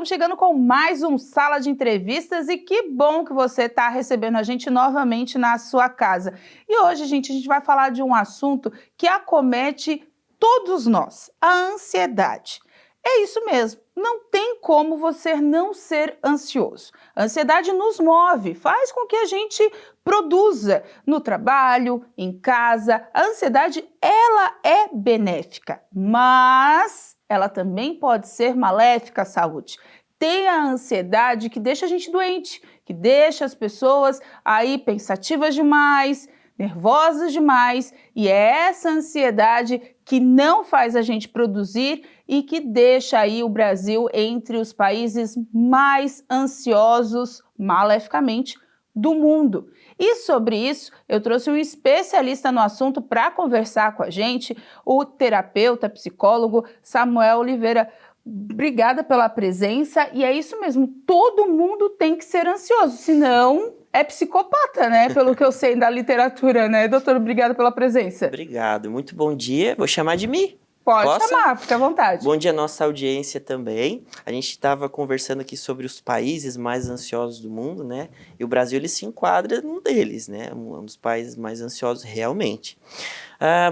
estamos chegando com mais um Sala de Entrevistas e que bom que você está recebendo a gente novamente na sua casa. E hoje, gente, a gente vai falar de um assunto que acomete todos nós, a ansiedade. É isso mesmo, não tem como você não ser ansioso. A ansiedade nos move, faz com que a gente produza no trabalho, em casa. A ansiedade, ela é benéfica, mas ela também pode ser maléfica à saúde. Tem a ansiedade que deixa a gente doente, que deixa as pessoas aí pensativas demais, nervosas demais, e é essa ansiedade que não faz a gente produzir e que deixa aí o Brasil entre os países mais ansiosos, maleficamente, do mundo. E sobre isso, eu trouxe um especialista no assunto para conversar com a gente, o terapeuta, psicólogo Samuel Oliveira. Obrigada pela presença, e é isso mesmo, todo mundo tem que ser ansioso, senão é psicopata, né? Pelo que eu sei da literatura, né? Doutor, obrigada pela presença. Obrigado, muito bom dia, vou chamar de Mi. Pode chamar, fica à vontade. Bom dia à nossa audiência também. A gente estava conversando aqui sobre os países mais ansiosos do mundo, né? E o Brasil, ele se enquadra num deles, né? Um dos países mais ansiosos realmente.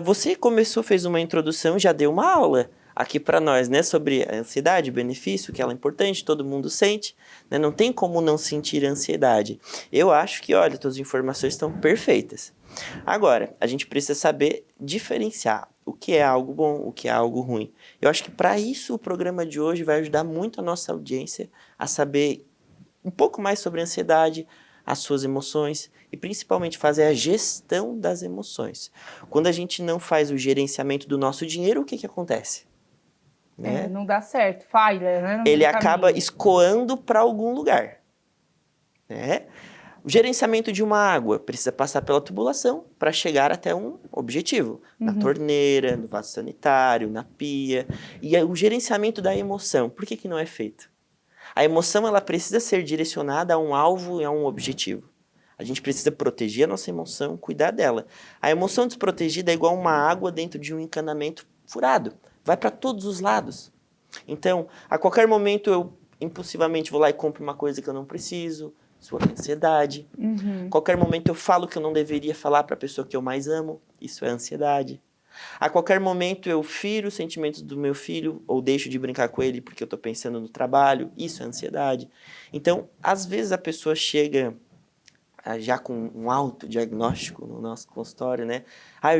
Você fez uma introdução, já deu uma aula aqui para nós, né? Sobre a ansiedade, o benefício, que ela é importante, todo mundo sente, né? Não tem como não sentir ansiedade. Eu acho que, olha, todas as informações estão perfeitas. Agora, a gente precisa saber diferenciar o que é algo bom, o que é algo ruim. Eu acho que para isso o programa de hoje vai ajudar muito a nossa audiência a saber um pouco mais sobre a ansiedade, as suas emoções e principalmente fazer a gestão das emoções. Quando a gente não faz o gerenciamento do nosso dinheiro, o que acontece? Né? Não dá certo, falha, né? Ele acaba escoando para algum lugar, né? O gerenciamento de uma água precisa passar pela tubulação para chegar até um objetivo. Na torneira, no vaso sanitário, na pia. E o gerenciamento da emoção, por que não é feito? A emoção ela precisa ser direcionada a um alvo e a um objetivo. A gente precisa proteger a nossa emoção, cuidar dela. A emoção desprotegida é igual uma água dentro de um encanamento furado. Vai para todos os lados. Então, a qualquer momento eu impulsivamente vou lá e compro uma coisa que eu não preciso. Isso é ansiedade. Qualquer momento eu falo que eu não deveria falar para a pessoa que eu mais amo. Isso é ansiedade. A qualquer momento eu firo os sentimentos do meu filho ou deixo de brincar com ele porque eu estou pensando no trabalho. Isso é ansiedade. Então, às vezes a pessoa chega já com um autodiagnóstico no nosso consultório, né?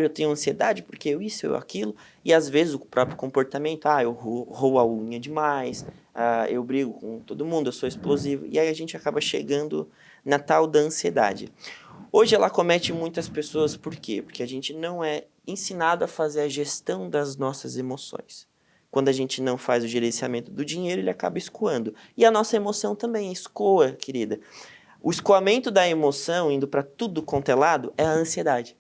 Eu tenho ansiedade porque eu aquilo. E às vezes o próprio comportamento, eu roo a unha demais, eu brigo com todo mundo, eu sou explosivo. E aí a gente acaba chegando na tal da ansiedade. Hoje ela acomete muitas pessoas, por quê? Porque a gente não é ensinado a fazer a gestão das nossas emoções. Quando a gente não faz o gerenciamento do dinheiro, ele acaba escoando. E a nossa emoção também escoa, querida. O escoamento da emoção, indo para tudo quanto é lado, é a ansiedade.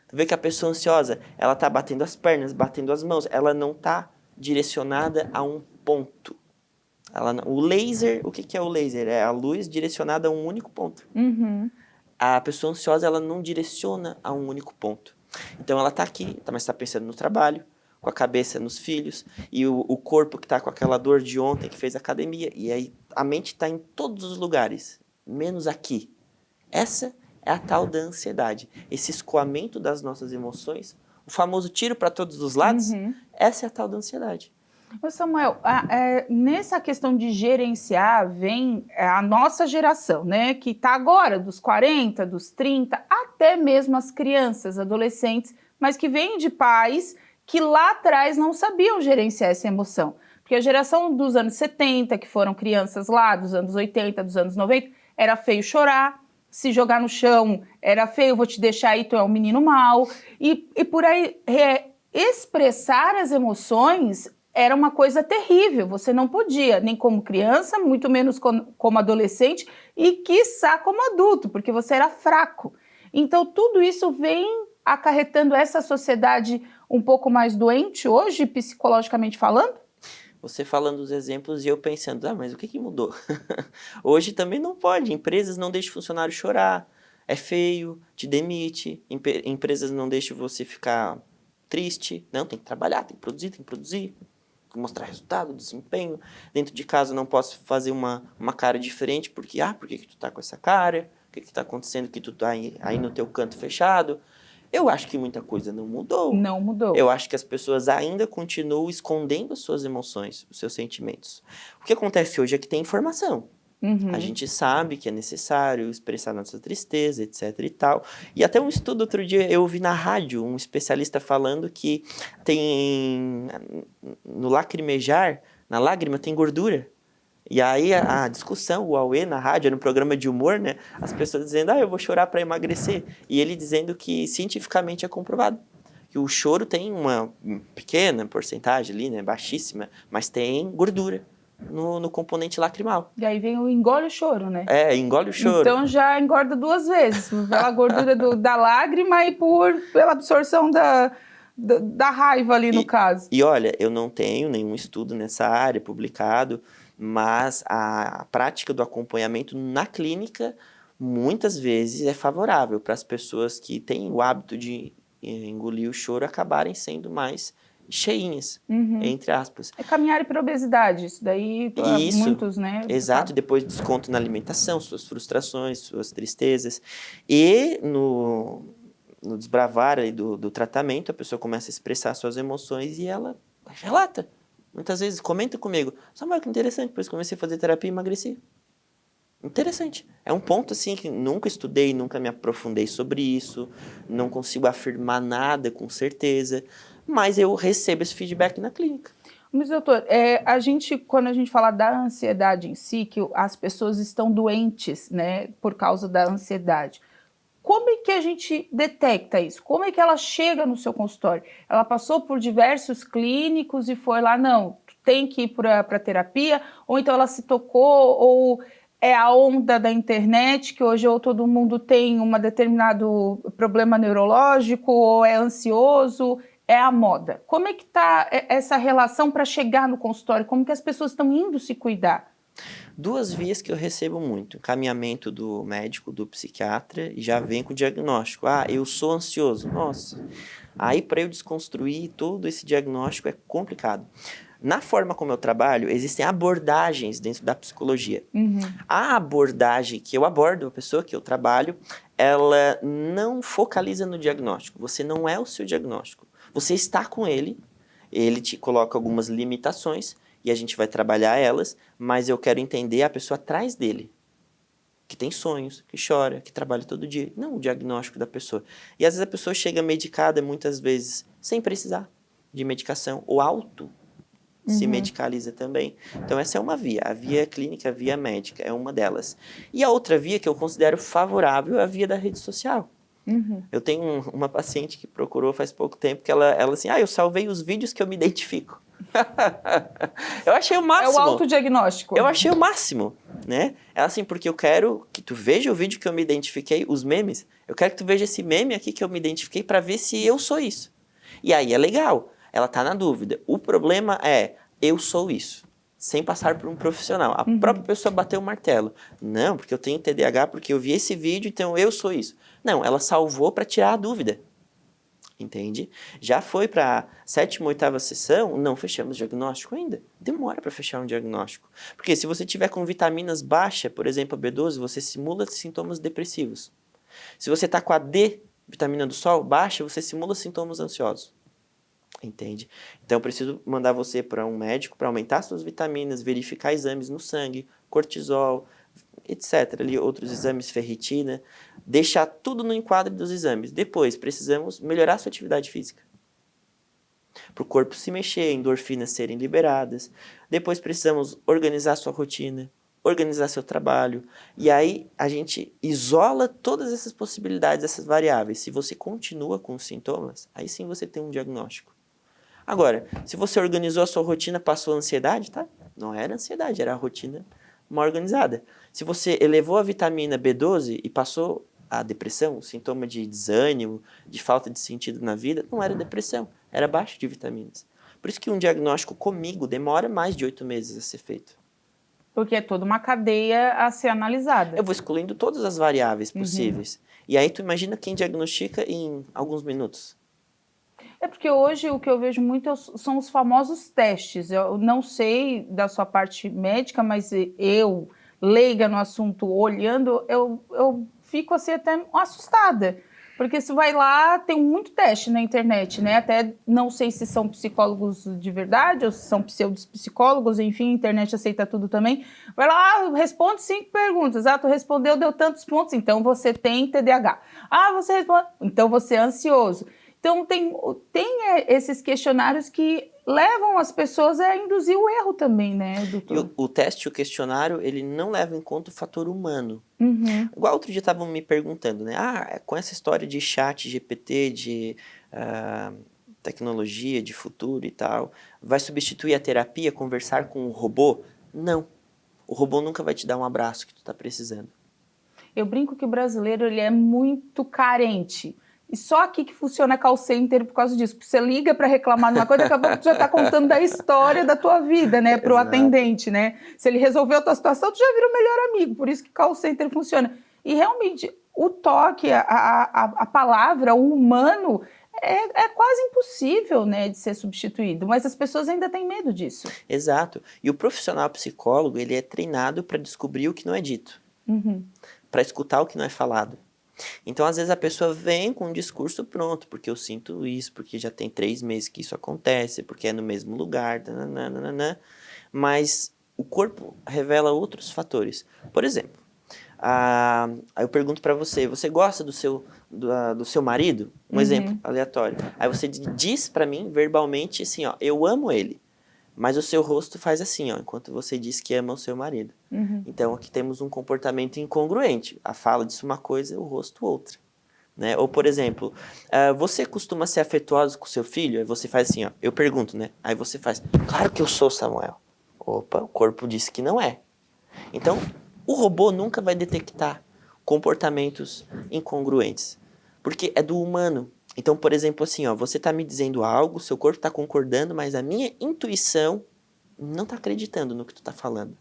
Tu vê que a pessoa ansiosa, ela tá batendo as pernas, batendo as mãos, ela não tá direcionada a um ponto. O laser, o que é o laser? É a luz direcionada a um único ponto. A pessoa ansiosa, ela não direciona a um único ponto. Então ela tá aqui, mas está pensando no trabalho, com a cabeça nos filhos, e o corpo que tá com aquela dor de ontem, que fez academia, e aí a mente tá em todos os lugares, menos aqui. Essa é a tal da ansiedade. Esse escoamento das nossas emoções, o famoso tiro para todos os lados, essa é a tal da ansiedade. Ô Samuel, nessa questão de gerenciar, vem a nossa geração, né? Que está agora dos 40, dos 30, até mesmo as crianças, adolescentes, mas que vêm de pais que lá atrás não sabiam gerenciar essa emoção. Porque a geração dos anos 70, que foram crianças lá, dos anos 80, dos anos 90, era feio chorar, se jogar no chão era feio, vou te deixar aí, tu é um menino mau. E por aí, expressar as emoções era uma coisa terrível, você não podia, nem como criança, muito menos como adolescente e, quiçá, como adulto, porque você era fraco. Então, tudo isso vem acarretando essa sociedade um pouco mais doente hoje, psicologicamente falando? Você falando dos exemplos e eu pensando, mas o que mudou? Hoje também não pode, empresas não deixam funcionário chorar, é feio, te demite, empresas não deixam você ficar triste, não, tem que trabalhar, tem que produzir, mostrar resultado, desempenho. Dentro de casa eu não posso fazer uma cara diferente, porque, por que tu tá com essa cara? O que tá acontecendo que tu tá aí no teu canto fechado? Eu acho que muita coisa não mudou. Não mudou. Eu acho que as pessoas ainda continuam escondendo as suas emoções, os seus sentimentos. O que acontece hoje é que tem informação. A gente sabe que é necessário expressar nossa tristeza, etc e tal. E até um estudo outro dia eu ouvi na rádio, um especialista falando que tem no lacrimejar, na lágrima tem gordura. E aí a discussão, o auê na rádio, no programa de humor, né? As pessoas dizendo, eu vou chorar para emagrecer. E ele dizendo que cientificamente é comprovado. Que o choro tem uma pequena porcentagem ali, né? Baixíssima, mas tem gordura no componente lacrimal. E aí vem o engole o choro, né? Engole o choro. Então já engorda 2 vezes, pela gordura da lágrima e pela absorção da raiva ali no caso. E olha, eu não tenho nenhum estudo nessa área publicado, mas a prática do acompanhamento na clínica muitas vezes é favorável para as pessoas que têm o hábito de engolir o choro acabarem sendo mais cheinhas, entre aspas. É caminhar para obesidade, isso daí muitos, né? Exato, depois desconto na alimentação, suas frustrações, suas tristezas. E no desbravar aí do tratamento, a pessoa começa a expressar suas emoções e ela relata. Muitas vezes comenta comigo, Samuel, que interessante, depois comecei a fazer terapia e emagreci. Interessante. É um ponto assim que nunca estudei, nunca me aprofundei sobre isso, não consigo afirmar nada com certeza, mas eu recebo esse feedback na clínica. Mas, doutor, quando a gente fala da ansiedade em si, que as pessoas estão doentes, né, por causa da ansiedade, como é que a gente detecta isso? Como é que ela chega no seu consultório? Ela passou por diversos clínicos e foi lá, não, tem que ir para terapia, ou então ela se tocou, ou é a onda da internet, que hoje ou todo mundo tem um determinado problema neurológico, ou é ansioso, é a moda. Como é que está essa relação para chegar no consultório? Como que as pessoas estão indo se cuidar? 2 vias que eu recebo muito, encaminhamento do médico, do psiquiatra, e já vem com o diagnóstico. Eu sou ansioso. Nossa, aí para eu desconstruir todo esse diagnóstico é complicado. Na forma como eu trabalho, existem abordagens dentro da psicologia. A abordagem que eu abordo, a pessoa que eu trabalho, ela não focaliza no diagnóstico. Você não é o seu diagnóstico. Você está com ele te coloca algumas limitações, e a gente vai trabalhar elas, mas eu quero entender a pessoa atrás dele, que tem sonhos, que chora, que trabalha todo dia, não o diagnóstico da pessoa. E às vezes a pessoa chega medicada, muitas vezes, sem precisar de medicação, ou se medicaliza também. Então essa é uma via, a via clínica, a via médica, é uma delas. E a outra via que eu considero favorável é a via da rede social. Eu tenho uma paciente que procurou faz pouco tempo, que ela assim, eu salvei os vídeos que eu me identifico. Eu achei o máximo. É o autodiagnóstico. Eu achei o máximo, né? É assim, porque eu quero que tu veja o vídeo que eu me identifiquei, os memes. Eu quero que tu veja esse meme aqui que eu me identifiquei para ver se eu sou isso. E aí é legal, ela tá na dúvida. O problema é, eu sou isso, sem passar por um profissional. A própria pessoa bateu o martelo. Não, porque eu tenho TDAH, porque eu vi esse vídeo, então eu sou isso. Não, ela salvou para tirar a dúvida. Entende? Já foi para a 7ª, 8ª sessão, não fechamos o diagnóstico ainda. Demora para fechar um diagnóstico. Porque se você tiver com vitaminas baixas, por exemplo, a B12, você simula sintomas depressivos. Se você está com a D, vitamina do sol, baixa, você simula sintomas ansiosos. Entende? Então eu preciso mandar você para um médico para aumentar suas vitaminas, verificar exames no sangue, cortisol, etc. Ali, outros exames, ferritina, deixar tudo no enquadro dos exames. Depois, precisamos melhorar a sua atividade física. Para o corpo se mexer, endorfinas serem liberadas. Depois precisamos organizar sua rotina, organizar seu trabalho. E aí a gente isola todas essas possibilidades, essas variáveis. Se você continua com os sintomas, aí sim você tem um diagnóstico. Agora, se você organizou a sua rotina, passou a ansiedade, tá? Não era ansiedade, era a rotina mal organizada. Se você elevou a vitamina B12 e passou a depressão, o sintoma de desânimo, de falta de sentido na vida, não era depressão, era baixa de vitaminas. Por isso que um diagnóstico comigo demora mais de 8 meses a ser feito. Porque é toda uma cadeia a ser analisada. Eu vou excluindo todas as variáveis possíveis. E aí tu imagina quem diagnostica em alguns minutos. porque hoje o que eu vejo muito são os famosos testes. Eu não sei da sua parte médica, mas eu, leiga no assunto, olhando, eu fico assim até assustada. Porque você vai lá, tem muito teste na internet, né? Até não sei se são psicólogos de verdade ou se são pseudo-psicólogos, enfim, a internet aceita tudo também. Vai lá, responde 5 perguntas. Ah, tu respondeu, deu tantos pontos, então você tem TDAH. Ah, você responde, então você é ansioso. Então, tem esses questionários que levam as pessoas a induzir o erro também, né, E doutor? o teste, o questionário, ele não leva em conta o fator humano. Uhum. Igual outro dia estavam me perguntando, né? Com essa história de chat GPT, de tecnologia, de futuro e tal, vai substituir a terapia, conversar com o robô? Não. O robô nunca vai te dar um abraço que tu tá precisando. Eu brinco que o brasileiro ele é muito carente. E só aqui que funciona call center por causa disso. Você liga para reclamar de uma coisa, daqui a pouco tu já está contando da história da tua vida, né, para o Exato. atendente, né? Se ele resolveu a tua situação, tu já vira o melhor amigo. Por isso que call center funciona. E realmente, o toque, a palavra, o humano, é quase impossível, né, de ser substituído. Mas as pessoas ainda têm medo disso. Exato. E o profissional psicólogo, ele é treinado para descobrir o que não é dito, Uhum. para escutar o que não é falado. Então, às vezes, a pessoa vem com um discurso pronto, porque eu sinto isso, porque já tem 3 meses que isso acontece, porque é no mesmo lugar, nananana, mas o corpo revela outros fatores. Por exemplo, aí eu pergunto para você, você gosta do seu marido? Um exemplo aleatório. Aí você diz para mim, verbalmente, assim, ó, eu amo ele. Mas o seu rosto faz assim, ó, enquanto você diz que ama o seu marido. Uhum. Então, aqui temos um comportamento incongruente. A fala diz uma coisa, o rosto outra. Né? Ou, por exemplo, você costuma ser afetuoso com seu filho? Aí você faz assim, ó, eu pergunto, né? Aí você faz, claro que eu sou, Samuel. Opa, o corpo disse que não é. Então, o robô nunca vai detectar comportamentos incongruentes, porque é do humano. Então, por exemplo, assim, ó, você está me dizendo algo, seu corpo está concordando, mas a minha intuição não está acreditando no que tu está falando.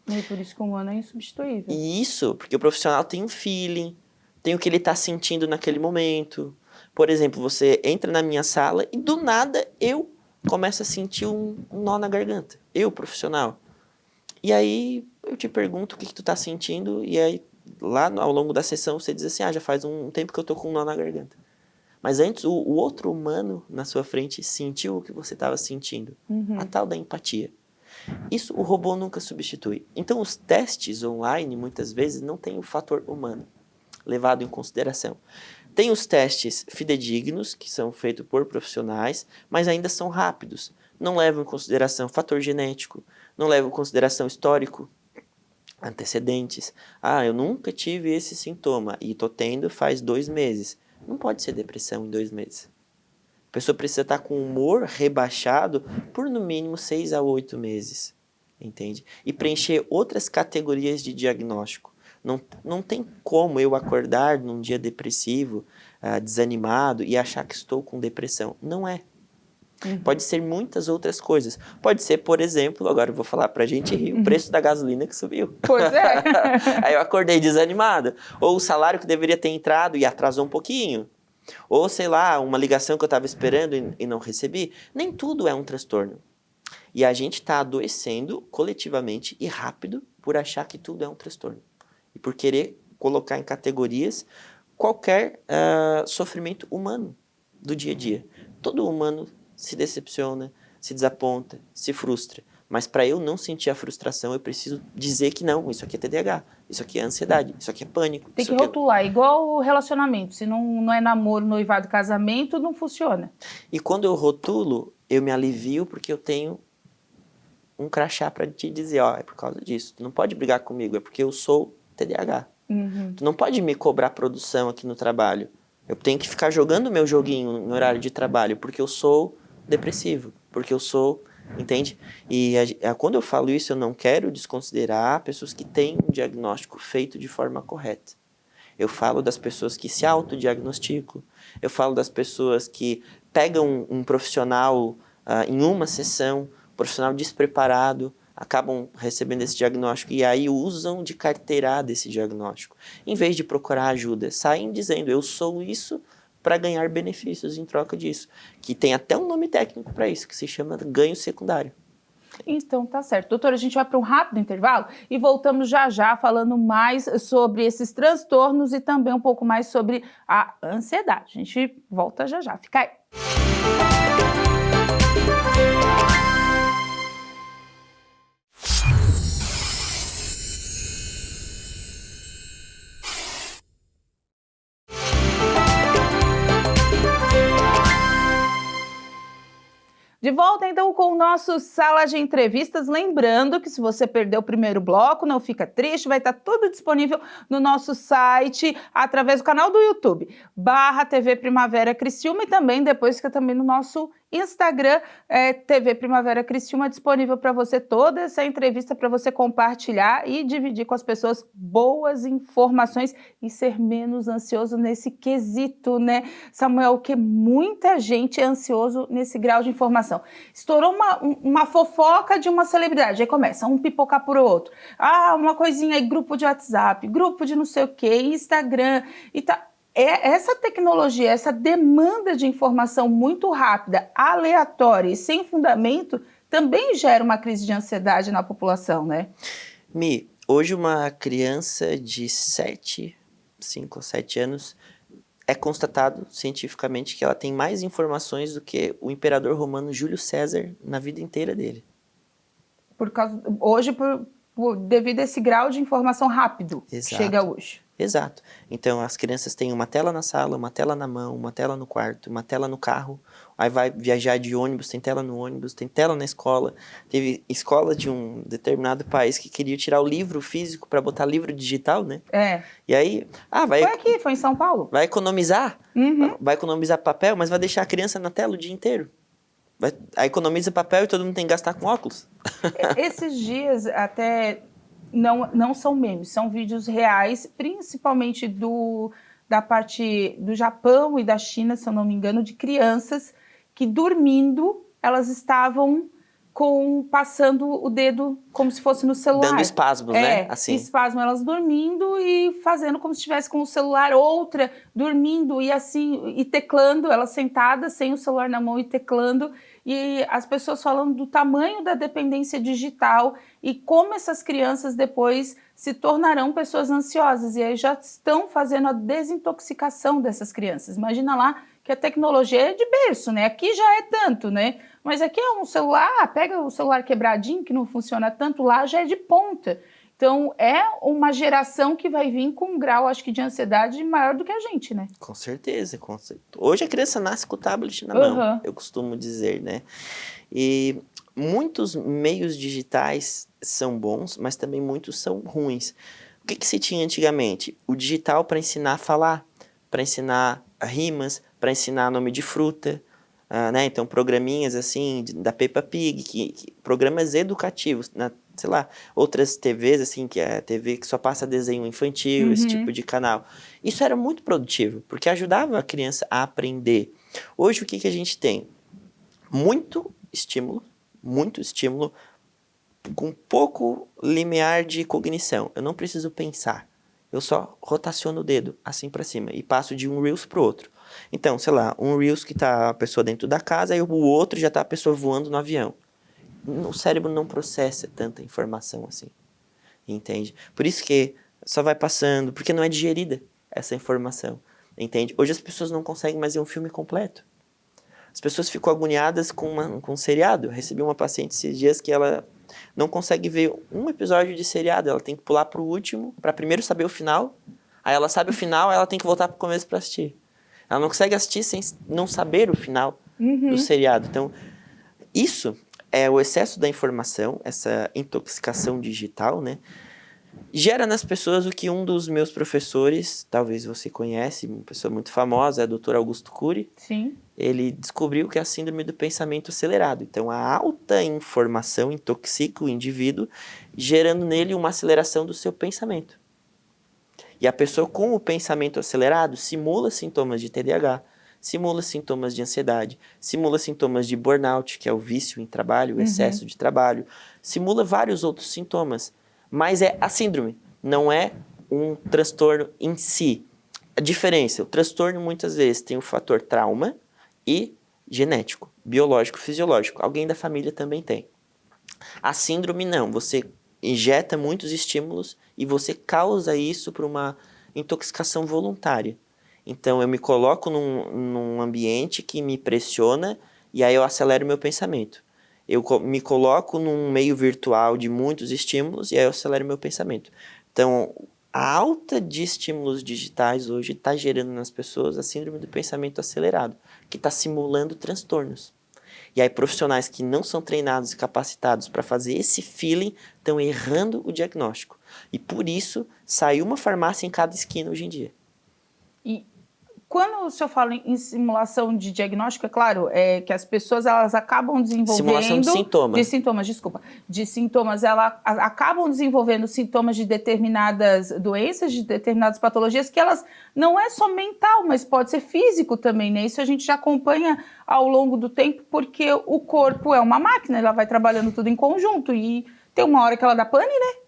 E por isso que o humano é insubstituível. E isso, porque o profissional tem um feeling, tem o que ele está sentindo naquele momento. Por exemplo, você entra na minha sala e do nada eu começo a sentir um nó na garganta. Eu, profissional. E aí eu te pergunto o que tu tá sentindo, e aí lá ao longo da sessão você diz assim, já faz um tempo que eu tô com um nó na garganta. Mas antes o outro humano na sua frente sentiu o que você estava sentindo. A tal da empatia. Isso o robô nunca substitui. Então os testes online muitas vezes não têm o fator humano levado em consideração. Tem os testes fidedignos, que são feitos por profissionais, mas ainda são rápidos. Não levam em consideração fator genético, não levam em consideração histórico, antecedentes. Eu nunca tive esse sintoma e estou tendo faz 2 meses. Não pode ser depressão em 2 meses. A pessoa precisa estar com o humor rebaixado por no mínimo 6 a 8 meses, entende? E preencher outras categorias de diagnóstico. Não tem como eu acordar num dia depressivo, desanimado e achar que estou com depressão. Não é. Pode ser muitas outras coisas. Pode ser, por exemplo, agora eu vou falar pra gente rir, o preço da gasolina que subiu. Pois é. Aí eu acordei desanimado. Ou o salário que deveria ter entrado e atrasou um pouquinho. Ou, sei lá, uma ligação que eu estava esperando e não recebi. Nem tudo é um transtorno. E a gente está adoecendo coletivamente e rápido por achar que tudo é um transtorno. E por querer colocar em categorias qualquer sofrimento humano do dia a dia. Todo humano se decepciona, se desaponta, se frustra. Mas para eu não sentir a frustração, eu preciso dizer que não, isso aqui é TDAH, isso aqui é ansiedade, isso aqui é pânico. Tem que rotular, igual o relacionamento. Se não é namoro, noivado, casamento, não funciona. E quando eu rotulo, eu me alivio porque eu tenho um crachá para te dizer, é por causa disso. Tu não pode brigar comigo, é porque eu sou TDAH. Tu não pode me cobrar produção aqui no trabalho. Eu tenho que ficar jogando meu joguinho no horário de trabalho porque eu sou depressivo, porque eu sou, entende? E quando eu falo isso, eu não quero desconsiderar pessoas que têm um diagnóstico feito de forma correta. Eu falo das pessoas que se autodiagnosticam, eu falo das pessoas que pegam um profissional em uma sessão, um profissional despreparado, acabam recebendo esse diagnóstico e aí usam de carteirada esse diagnóstico. Em vez de procurar ajuda, saem dizendo, eu sou isso para ganhar benefícios em troca disso. Que tem até um nome técnico para isso, que se chama ganho secundário. Então tá certo. Doutora, a gente vai para um rápido intervalo e voltamos já já falando mais sobre esses transtornos e também um pouco mais sobre a ansiedade. A gente volta já já. Fica aí. De volta então com o nosso Sala de Entrevistas, lembrando que se você perdeu o primeiro bloco, não fica triste, vai estar tudo disponível no nosso site, através do canal do YouTube, /TV Primavera Criciúma, e também depois fica também no nosso Instagram, TV Primavera Criciúma, disponível para você toda essa entrevista para você compartilhar e dividir com as pessoas boas informações e ser menos ansioso nesse quesito, né, Samuel, que muita gente é ansioso nesse grau de informação. Estourou uma fofoca de uma celebridade, aí começa um pipocar por outro. Uma coisinha aí, grupo de WhatsApp, grupo de não sei o que, Instagram e tal. Essa tecnologia, essa demanda de informação muito rápida, aleatória e sem fundamento, também gera uma crise de ansiedade na população, né? Mi, hoje uma criança de 5 ou 7 anos, é constatado cientificamente que ela tem mais informações do que o imperador romano Júlio César na vida inteira dele. Devido a esse grau de informação rápido que chega hoje. Exato. Então, as crianças têm uma tela na sala, uma tela na mão, uma tela no quarto, uma tela no carro. Aí vai viajar de ônibus, tem tela no ônibus, tem tela na escola. Teve escola de um determinado país que queria tirar o livro físico para botar livro digital, né? E aí... Foi em São Paulo. Vai economizar. Vai economizar papel, mas vai deixar a criança na tela o dia inteiro. Aí economiza papel e todo mundo tem que gastar com óculos. Esses dias até... Não são memes, são vídeos reais, principalmente da parte do Japão e da China, se eu não me engano, de crianças que dormindo, elas estavam passando o dedo como se fosse no celular. Dando espasmos, né? Assim. Espasmo, elas dormindo e fazendo como se estivesse com o celular, outra dormindo e assim, e teclando, ela sentada sem o celular na mão e teclando. E as pessoas falando do tamanho da dependência digital e como essas crianças depois se tornarão pessoas ansiosas. E aí já estão fazendo a desintoxicação dessas crianças. Imagina lá que a tecnologia é de berço, né? Aqui já é tanto, né? Mas aqui é um celular, pega o celular quebradinho, que não funciona tanto, lá já é de ponta. Então, é uma geração que vai vir com um grau, acho que, de ansiedade maior do que a gente, né? Com certeza, com certeza. Hoje a criança nasce com o tablet na mão, eu costumo dizer, né? E muitos meios digitais são bons, mas também muitos são ruins. O que se tinha antigamente? O digital para ensinar a falar, para ensinar rimas, para ensinar nome de fruta, né? Então, programinhas assim, da Peppa Pig, programas educativos, sei lá, outras TVs, assim, que é a TV que só passa desenho infantil, esse tipo de canal. Isso era muito produtivo, porque ajudava a criança a aprender. Hoje, o que a gente tem? Muito estímulo, com pouco limiar de cognição. Eu não preciso pensar. Eu só rotaciono o dedo, assim para cima, e passo de um Reels pro outro. Então, sei lá, um Reels que tá a pessoa dentro da casa, e o outro já tá a pessoa voando no avião. O cérebro não processa tanta informação assim, entende? Por isso que só vai passando, porque não é digerida essa informação, entende? Hoje as pessoas não conseguem mais ver um filme completo. As pessoas ficam agoniadas com um seriado. Eu recebi uma paciente esses dias que ela não consegue ver um episódio de seriado, ela tem que pular pro último, para primeiro saber o final, aí ela sabe o final, aí ela tem que voltar pro começo para assistir. Ela não consegue assistir sem não saber o final do seriado. Então, isso é o excesso da informação, essa intoxicação digital, né? Gera nas pessoas o que um dos meus professores, talvez você conhece, uma pessoa muito famosa, é o Dr. Augusto Cury. Sim. Ele descobriu que é a síndrome do pensamento acelerado. Então, a alta informação intoxica o indivíduo, gerando nele uma aceleração do seu pensamento. E a pessoa com o pensamento acelerado simula sintomas de TDAH, simula sintomas de ansiedade, simula sintomas de burnout, que é o vício em trabalho, o excesso de trabalho, simula vários outros sintomas, mas é a síndrome, não é um transtorno em si. A diferença, o transtorno muitas vezes tem o fator trauma e genético, biológico, fisiológico. Alguém da família também tem. A síndrome não, você injeta muitos estímulos e você causa isso por uma intoxicação voluntária. Então eu me coloco num ambiente que me pressiona e aí eu acelero meu pensamento. Me coloco num meio virtual de muitos estímulos e aí eu acelero meu pensamento. Então, a alta de estímulos digitais hoje está gerando nas pessoas a síndrome do pensamento acelerado, que está simulando transtornos. E aí profissionais que não são treinados e capacitados para fazer esse feeling estão errando o diagnóstico. E por isso saiu uma farmácia em cada esquina hoje em dia. E quando o senhor fala em simulação de diagnóstico, é claro, que as pessoas elas acabam desenvolvendo... Simulação de sintomas. De sintomas, desculpa. De sintomas, elas acabam desenvolvendo sintomas de determinadas doenças, de determinadas patologias, que elas não é só mental, mas pode ser físico também, né? Isso a gente já acompanha ao longo do tempo, porque o corpo é uma máquina, ela vai trabalhando tudo em conjunto, e tem uma hora que ela dá pane, né?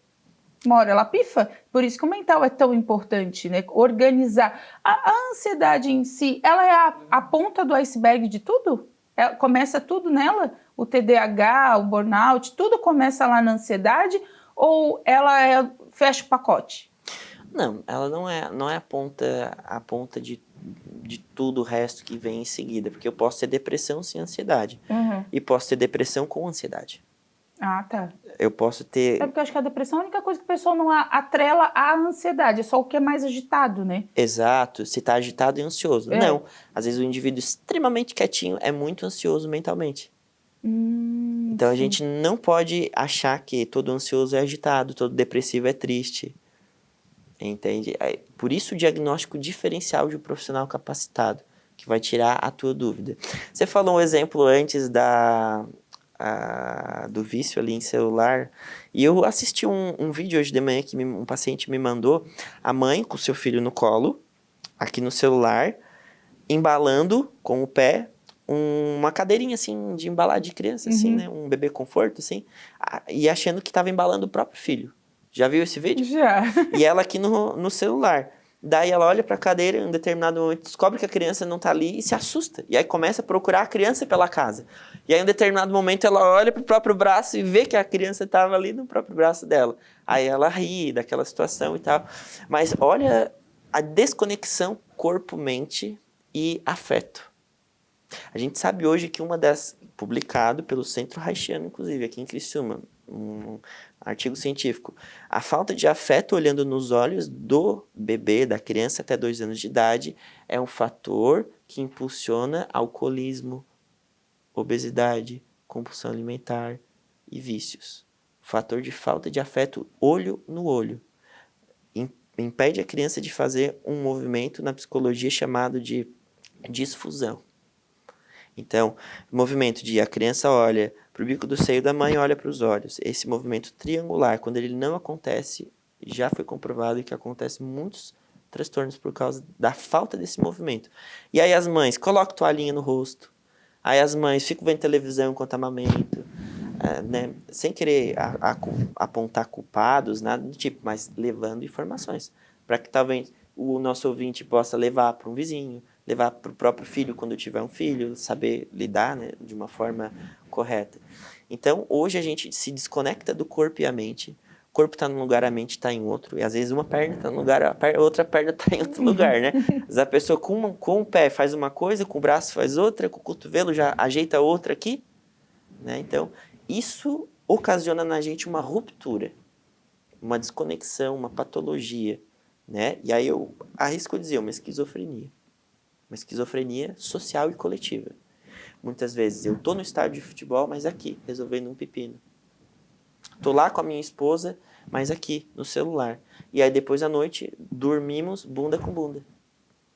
Uma hora ela pifa, por isso que o mental é tão importante, né? Organizar. A ansiedade em si, ela é a ponta do iceberg de tudo? Começa tudo nela? O TDAH, o burnout, tudo começa lá na ansiedade? Ou ela fecha o pacote? Não, ela não é a ponta de tudo o resto que vem em seguida, porque eu posso ter depressão sem ansiedade. Uhum. E posso ter depressão com ansiedade. Ah, tá. Eu posso ter... É porque eu acho que a depressão é a única coisa que a pessoa não atrela à ansiedade, é só o que é mais agitado, né? Exato, se está agitado e ansioso. É. Não, às vezes o indivíduo extremamente quietinho é muito ansioso mentalmente. Então a Sim. gente não pode achar que todo ansioso é agitado, todo depressivo é triste. Entende? Por isso o diagnóstico diferencial de um profissional capacitado, que vai tirar a tua dúvida. Você falou um exemplo antes do vício ali em celular, e eu assisti um vídeo hoje de manhã que um paciente me mandou, a mãe com seu filho no colo, aqui no celular, embalando com o pé uma cadeirinha assim de embalar de criança, assim, né? Um bebê conforto, assim, e achando que estava embalando o próprio filho. Já viu esse vídeo? Já. E ela aqui no celular. Daí ela olha para a cadeira, em um determinado momento descobre que a criança não está ali e se assusta. E aí começa a procurar a criança pela casa. E aí em um determinado momento ela olha para o próprio braço e vê que a criança estava ali no próprio braço dela. Aí ela ri daquela situação e tal. Mas olha a desconexão corpo-mente e afeto. A gente sabe hoje que publicado pelo Centro Haitiano, inclusive, aqui em Criciúma, um artigo científico, a falta de afeto olhando nos olhos do bebê, da criança até 2 anos de idade, é um fator que impulsiona alcoolismo, obesidade, compulsão alimentar e vícios. O fator de falta de afeto olho no olho impede a criança de fazer um movimento na psicologia chamado de disfusão. Então, o movimento de a criança olha para o bico do seio da mãe e olha para os olhos. Esse movimento triangular, quando ele não acontece, já foi comprovado que acontece muitos transtornos por causa da falta desse movimento. E aí as mães colocam toalhinha no rosto, aí as mães ficam vendo televisão enquanto amamentam, né? Sem querer apontar culpados, nada do tipo, mas levando informações, para que talvez o nosso ouvinte possa levar para um vizinho, levar para o próprio filho quando tiver um filho, saber lidar, né, de uma forma correta. Então, hoje a gente se desconecta do corpo e a mente. O corpo está num lugar, a mente está em outro. E às vezes uma perna está num lugar, a outra perna está em outro lugar, né? Às vezes a pessoa com o pé faz uma coisa, com o braço faz outra, com o cotovelo já ajeita outra aqui, né? Então, isso ocasiona na gente uma ruptura, uma desconexão, uma patologia, né? E aí eu arrisco dizer, uma esquizofrenia. Uma esquizofrenia social e coletiva. Muitas vezes eu estou no estádio de futebol, mas aqui, resolvendo um pepino. Estou lá com a minha esposa, mas aqui, no celular. E aí depois à noite, dormimos bunda com bunda.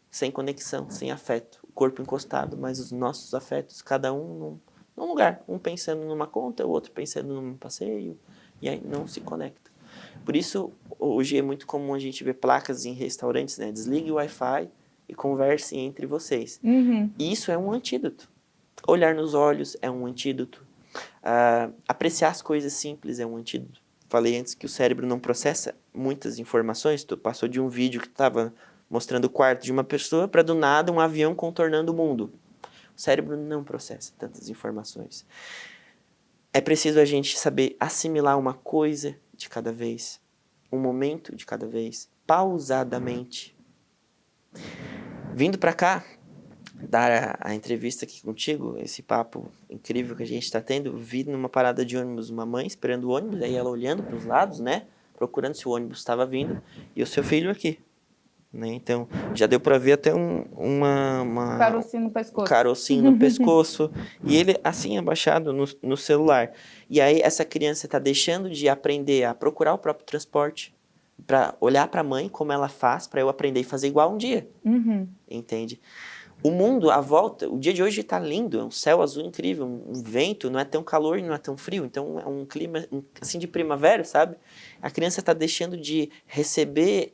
Sem conexão, sem afeto. O corpo encostado, mas os nossos afetos, cada um num lugar. Um pensando numa conta, o outro pensando num passeio. E aí não se conecta. Por isso, hoje é muito comum a gente ver placas em restaurantes, né? Desligue o Wi-Fi e conversem entre vocês. E isso é um antídoto. Olhar nos olhos é um antídoto. Apreciar as coisas simples é um antídoto. Falei antes que o cérebro não processa muitas informações. Tu passou de um vídeo que estava mostrando o quarto de uma pessoa para do nada um avião contornando o mundo. O cérebro não processa tantas informações. É preciso a gente saber assimilar uma coisa de cada vez, um momento de cada vez, pausadamente. Vindo para cá, dar a entrevista aqui contigo, esse papo incrível que a gente está tendo, vi numa parada de ônibus uma mãe esperando o ônibus, aí ela olhando para os lados, né, procurando se o ônibus estava vindo, e o seu filho aqui. Né? Então, já deu para ver até Carocinho no pescoço. Carocinho no pescoço. E ele assim abaixado no celular. E aí essa criança está deixando de aprender a procurar o próprio transporte, para olhar para a mãe como ela faz, para eu aprender e fazer igual um dia. Entende? O mundo à volta, o dia de hoje está lindo, é um céu azul incrível, um vento, não é tão calor e não é tão frio, então é um clima assim de primavera, sabe? A criança está deixando de receber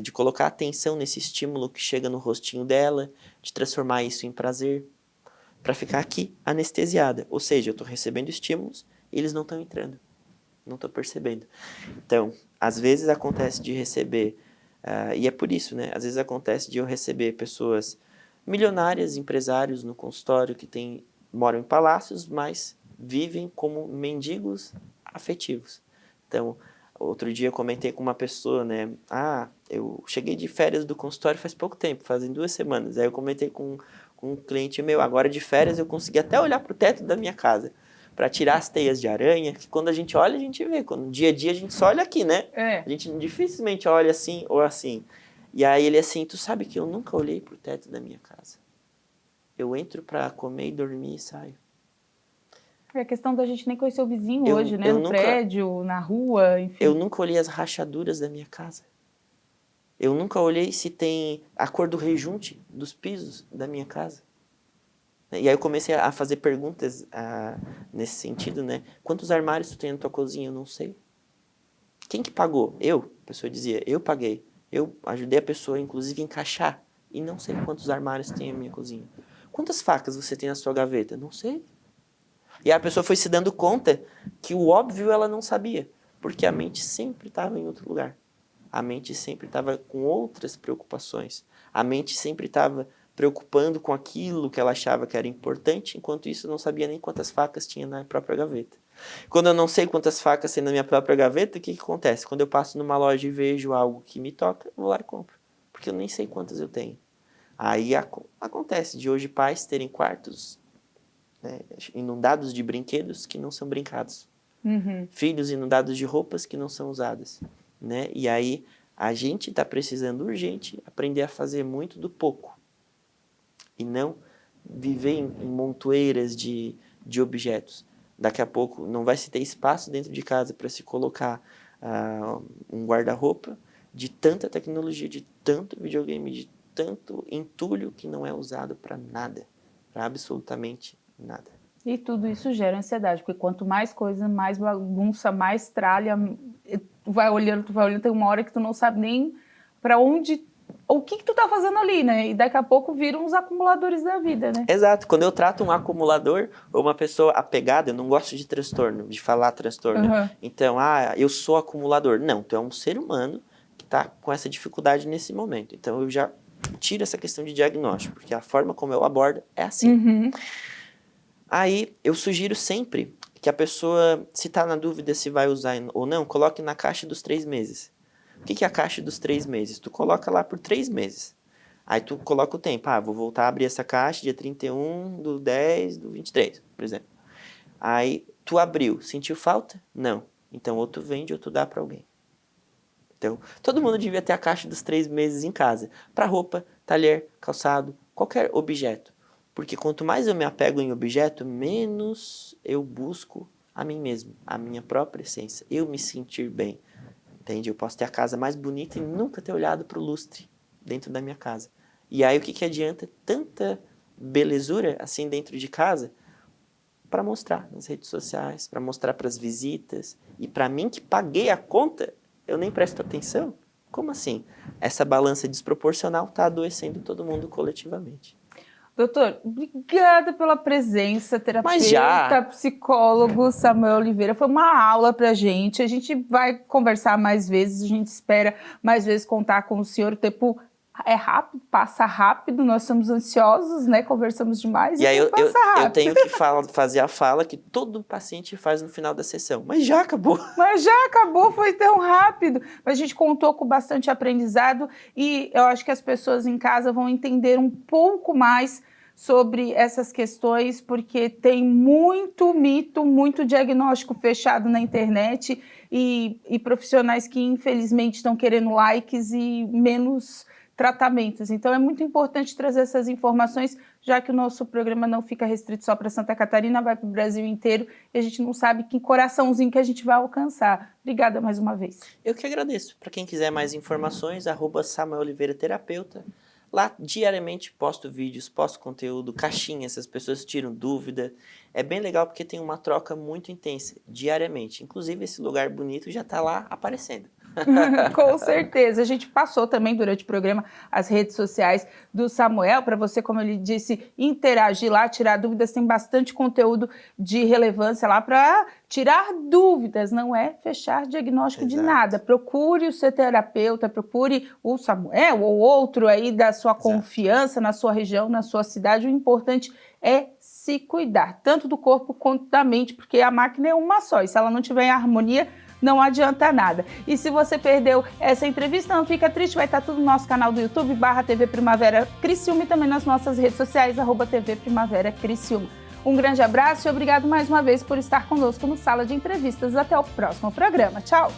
de colocar atenção nesse estímulo que chega no rostinho dela, de transformar isso em prazer, para ficar aqui anestesiada. Ou seja, eu estou recebendo estímulos e eles não estão entrando, não estou percebendo. Então, às vezes acontece de receber, e é por isso, né? Às vezes acontece de eu receber pessoas milionárias, empresários no consultório que moram em palácios, mas vivem como mendigos afetivos. Então, outro dia eu comentei com uma pessoa, né? Eu cheguei de férias do consultório faz pouco tempo, fazem 2 semanas. Aí eu comentei com um cliente meu, agora de férias eu consegui até olhar para o teto da minha casa, para tirar as teias de aranha, que quando a gente olha, a gente vê. Quando no dia a dia a gente só olha aqui, né? A gente dificilmente olha assim ou assim. E aí ele assim, tu sabe que eu nunca olhei pro teto da minha casa. Eu entro para comer e dormir e saio. É a questão da gente nem conhecer o vizinho hoje, né? No prédio, na rua, enfim. Eu nunca olhei as rachaduras da minha casa. Eu nunca olhei se tem a cor do rejunte dos pisos da minha casa. E aí eu comecei a fazer perguntas nesse sentido, né? Quantos armários tu tem na tua cozinha? Eu não sei. Quem que pagou? Eu. A pessoa dizia, eu paguei. Eu ajudei a pessoa, inclusive, a encaixar. E não sei quantos armários tem na minha cozinha. Quantas facas você tem na sua gaveta? Não sei. E a pessoa foi se dando conta que o óbvio ela não sabia. Porque a mente sempre estava em outro lugar. A mente sempre estava com outras preocupações. A mente sempre estava preocupando com aquilo que ela achava que era importante, enquanto isso não sabia nem quantas facas tinha na própria gaveta. Quando eu não sei quantas facas tem na minha própria gaveta, o que acontece? Quando eu passo numa loja e vejo algo que me toca, eu vou lá e compro. Porque eu nem sei quantas eu tenho. Aí acontece de hoje pais terem quartos, né, inundados de brinquedos que não são brincados. Filhos inundados de roupas que não são usadas. Né? E aí a gente está precisando urgente aprender a fazer muito do pouco. E não viver em montoeiras de objetos. Daqui a pouco não vai se ter espaço dentro de casa para se colocar um guarda-roupa de tanta tecnologia, de tanto videogame, de tanto entulho que não é usado para nada, para absolutamente nada. E tudo isso gera ansiedade, porque quanto mais coisa, mais bagunça, mais tralha, tu vai olhando, tem uma hora que tu não sabe nem para onde, o que tu tá fazendo ali, né? E daqui a pouco viram os acumuladores da vida, né? Exato. Quando eu trato um acumulador ou uma pessoa apegada, eu não gosto de transtorno, de falar transtorno. Então, eu sou acumulador. Não, tu é um ser humano que tá com essa dificuldade nesse momento. Então, eu já tiro essa questão de diagnóstico, porque a forma como eu abordo é assim. Aí, eu sugiro sempre que a pessoa, se está na dúvida se vai usar ou não, coloque na caixa dos 3 meses. O que é a caixa dos 3 meses? Tu coloca lá por 3 meses. Aí tu coloca o tempo. Vou voltar a abrir essa caixa dia 31/10/23, por exemplo. Aí tu abriu, sentiu falta? Não. Então ou tu vende ou tu dá para alguém. Então, todo mundo devia ter a caixa dos 3 meses em casa. Para roupa, talher, calçado, qualquer objeto. Porque quanto mais eu me apego em objeto, menos eu busco a mim mesmo, a minha própria essência. Eu me sentir bem. Entende? Eu posso ter a casa mais bonita e nunca ter olhado para o lustre dentro da minha casa. E aí o que adianta tanta belezura assim dentro de casa para mostrar nas redes sociais, para mostrar para as visitas. E para mim que paguei a conta, eu nem presto atenção? Como assim? Essa balança desproporcional está adoecendo todo mundo coletivamente. Doutor, obrigada pela presença, terapeuta, psicólogo Samuel Oliveira. Foi uma aula pra gente. A gente vai conversar mais vezes, a gente espera mais vezes contar com o senhor. O tempo é rápido, passa rápido, nós somos ansiosos, né? Conversamos demais E aí eu rápido. tenho que fazer a fala que todo paciente faz no final da sessão. Mas já acabou. Mas já acabou, foi tão rápido. Mas a gente contou com bastante aprendizado e eu acho que as pessoas em casa vão entender um pouco mais sobre essas questões, porque tem muito mito, muito diagnóstico fechado na internet e profissionais que infelizmente estão querendo likes e menos tratamentos. Então é muito importante trazer essas informações, já que o nosso programa não fica restrito só para Santa Catarina, vai para o Brasil inteiro e a gente não sabe que coraçãozinho que a gente vai alcançar. Obrigada mais uma vez. Eu que agradeço. Para quem quiser mais informações, @SamuelOliveiraTerapeuta. Lá diariamente posto vídeos, posto conteúdo, caixinhas, as pessoas tiram dúvida. É bem legal porque tem uma troca muito intensa diariamente. Inclusive esse lugar bonito já está lá aparecendo. Com certeza. A gente passou também durante o programa as redes sociais do Samuel, para você, como ele disse, interagir lá, tirar dúvidas. Tem bastante conteúdo de relevância lá para tirar dúvidas, não é fechar diagnóstico de nada. Procure o seu terapeuta, procure o Samuel ou outro aí da sua confiança, na sua região, na sua cidade. O importante é se cuidar, tanto do corpo quanto da mente, porque a máquina é uma só, e se ela não tiver em harmonia, não adianta nada. E se você perdeu essa entrevista, não fica triste, vai estar tudo no nosso canal do YouTube, /TV Primavera Criciúma, e também nas nossas redes sociais, @TV Primavera Criciúma. Um grande abraço e obrigado mais uma vez por estar conosco no Sala de Entrevistas. Até o próximo programa. Tchau!